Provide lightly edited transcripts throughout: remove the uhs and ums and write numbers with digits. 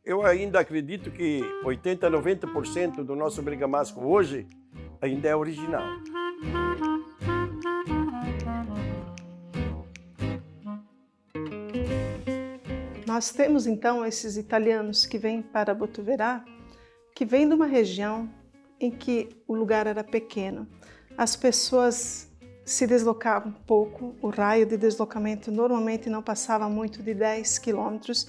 Eu ainda acredito que 80, 90% do nosso bergamasco hoje ainda é original. Nós temos então esses italianos que vêm para Botuverá, que vêm de uma região em que o lugar era pequeno. As pessoas se deslocavam pouco, o raio de deslocamento normalmente não passava muito de 10 quilômetros.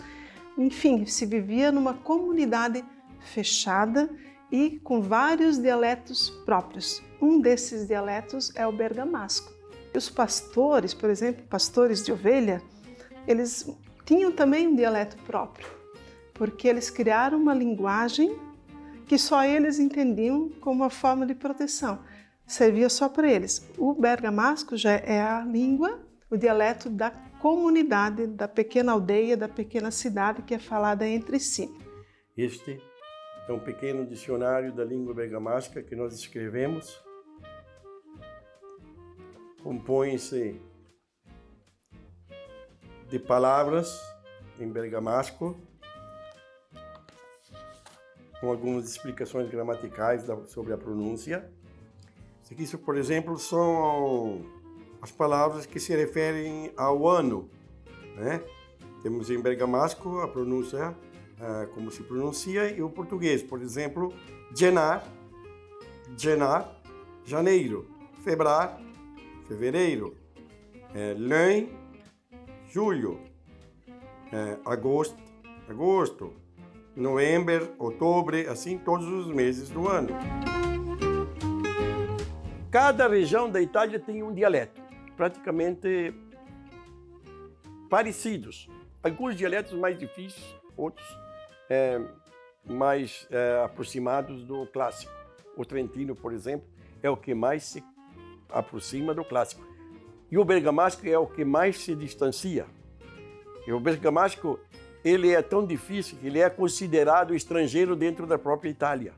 Enfim, se vivia numa comunidade fechada e com vários dialetos próprios. Um desses dialetos é o bergamasco. Os pastores, por exemplo, pastores de ovelha, eles tinham também um dialeto próprio, porque eles criaram uma linguagem que só eles entendiam como uma forma de proteção. Servia só para eles. O bergamasco já é a língua, o dialeto da comunidade, da pequena aldeia, da pequena cidade que é falada entre si. Este é um pequeno dicionário da língua bergamasca que nós escrevemos. Compõe-se de palavras em bergamasco, com algumas explicações gramaticais sobre a pronúncia. Isso, por exemplo, são as palavras que se referem ao ano, né? Temos em bergamasco a pronúncia, como se pronuncia, e o português, por exemplo, genar, janeiro, febrar, fevereiro, lã, julho, agosto, novembro, outubro, assim todos os meses do ano. Cada região da Itália tem um dialeto, praticamente parecidos. Alguns dialetos mais difíceis, outros mais aproximados do clássico. O trentino, por exemplo, é o que mais se aproxima do clássico. E o bergamasco é o que mais se distancia. E o bergamasco, ele é tão difícil que ele é considerado estrangeiro dentro da própria Itália.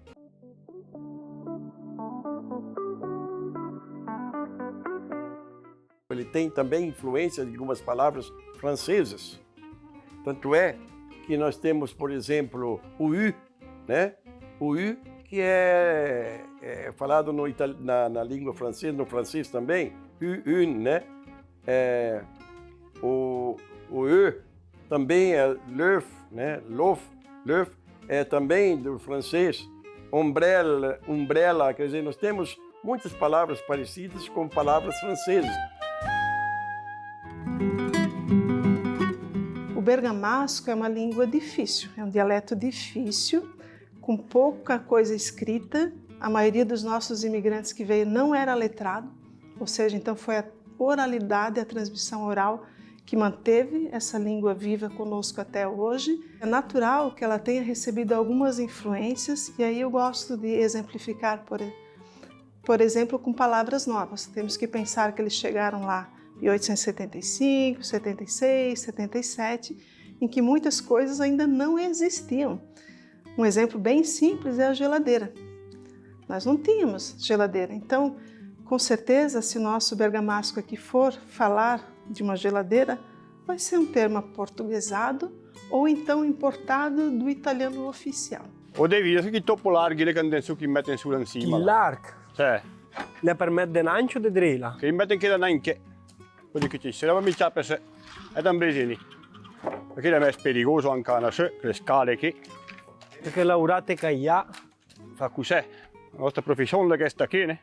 Ele tem também influência de algumas palavras francesas. Tanto é que nós temos, por exemplo, o U, né? O U, que é falado na língua francesa, no francês também, un, né? O E também é l'œuf, né? L'œuf é também do francês. Umbrella, quer dizer, nós temos muitas palavras parecidas com palavras francesas. O bergamasco é uma língua difícil, é um dialeto difícil, com pouca coisa escrita. A maioria dos nossos imigrantes que veio não era letrado, ou seja, então foi a oralidade, a transmissão oral que manteve essa língua viva conosco até hoje. É natural que ela tenha recebido algumas influências, e aí eu gosto de exemplificar, por exemplo, com palavras novas. Temos que pensar que eles chegaram lá em 1875, 76, 77, em que muitas coisas ainda não existiam. Um exemplo bem simples é a geladeira. Nós não tínhamos geladeira, então, com certeza, se o nosso bergamasco aqui for falar de uma geladeira, vai ser um termo aportuguesado ou então importado do italiano oficial. O devi che troppo larghi le candenze che mettono su in cima. L'arc Sì. ne permette nancio di drela. Che mettono che da anche. Quelli che ci sono mi ciappe se è da bresini. Perché è meno pericoloso anche una le scale che Perché lavorate caia. fa cos'è. La nostra professione che sta qui, ne?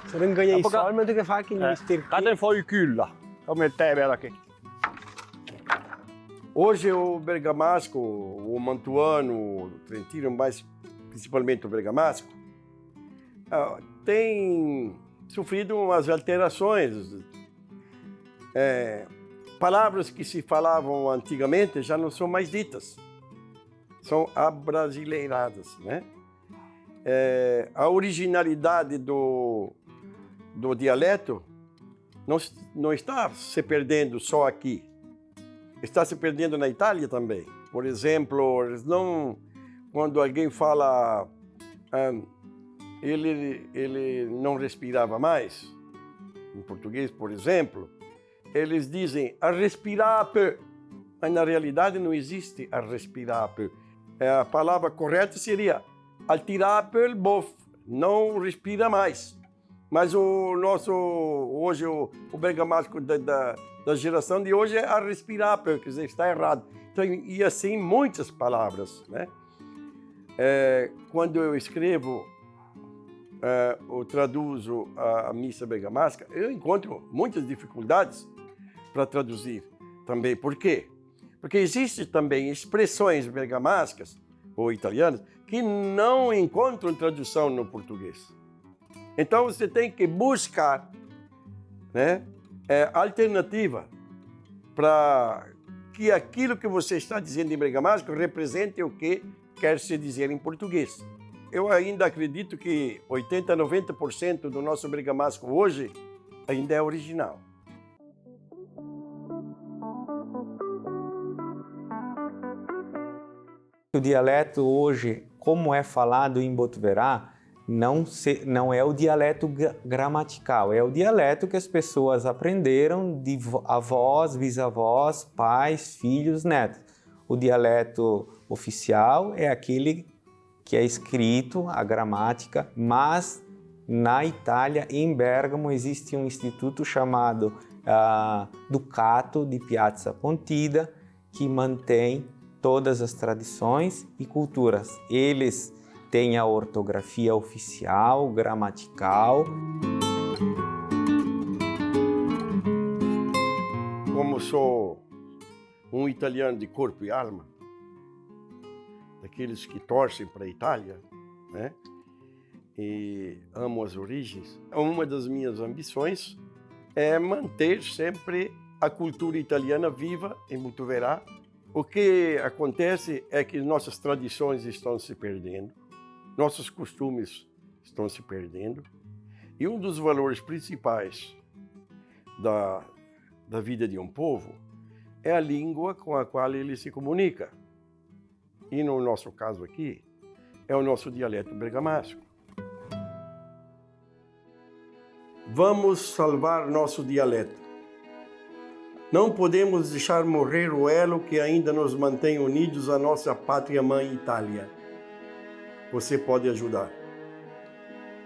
Se non caia i soldi che fa che non stir. Cade fuori culla. Come te bella che. Hoje o bergamasco, o mantuano, o trentino, mas principalmente o bergamasco, tem sofrido umas alterações. Palavras que se falavam antigamente já não são mais ditas, são abrasileiradas, né? A originalidade do dialeto não está se perdendo só aqui, está se perdendo na Itália também. Por exemplo, quando alguém fala ele não respirava mais, em português, por exemplo, eles dizem a respirar peu. mas na realidade não existe a respirar. A palavra correta seria atirar pelo bof, não respira mais. Mas hoje o bergamasco da geração de hoje é a respirar, quer dizer, está errado. Então, e assim muitas palavras, né? Quando eu escrevo ou traduzo a missa bergamasca, eu encontro muitas dificuldades para traduzir também. Por quê? Porque existem também expressões bergamascas ou italianas que não encontram tradução no português. Então você tem que buscar, né, alternativa para que aquilo que você está dizendo em bergamasco represente o que quer se dizer em português. Eu ainda acredito que 80%, 90% do nosso bergamasco hoje ainda é original. O dialeto hoje, como é falado em Botuverá, não é o dialeto gramatical, é o dialeto que as pessoas aprenderam de avós, bisavós, pais, filhos, netos. O dialeto oficial é aquele que é escrito, a gramática, mas na Itália, em Bergamo, existe um instituto chamado Ducato di Piazza Pontida, que mantém todas as tradições e culturas. Eles têm a ortografia oficial, gramatical. Como sou um italiano de corpo e alma, daqueles que torcem para a Itália, né? E amo as origens, uma das minhas ambições é manter sempre a cultura italiana viva em Botuverá. O que acontece é que nossas tradições estão se perdendo, nossos costumes estão se perdendo, e um dos valores principais da vida de um povo é a língua com a qual ele se comunica. E no nosso caso aqui, é o nosso dialeto bergamasco. Vamos salvar nosso dialeto. Não podemos deixar morrer o elo que ainda nos mantém unidos à nossa pátria-mãe Itália. Você pode ajudar.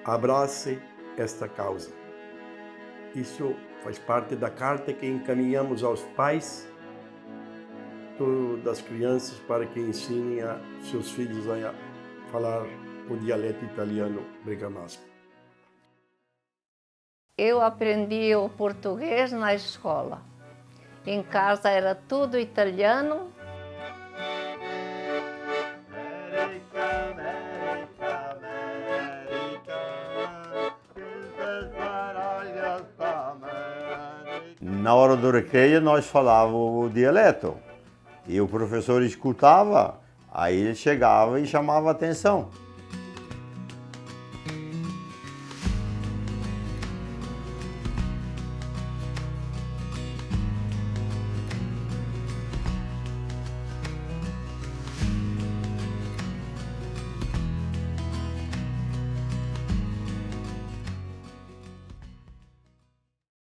Abrace esta causa. Isso faz parte da carta que encaminhamos aos pais das crianças para que ensinem a seus filhos a falar o dialeto italiano bergamasco. Eu aprendi o português na escola. Em casa era tudo italiano. Na hora do recreio nós falávamos o dialeto e o professor escutava, aí ele chegava e chamava a atenção.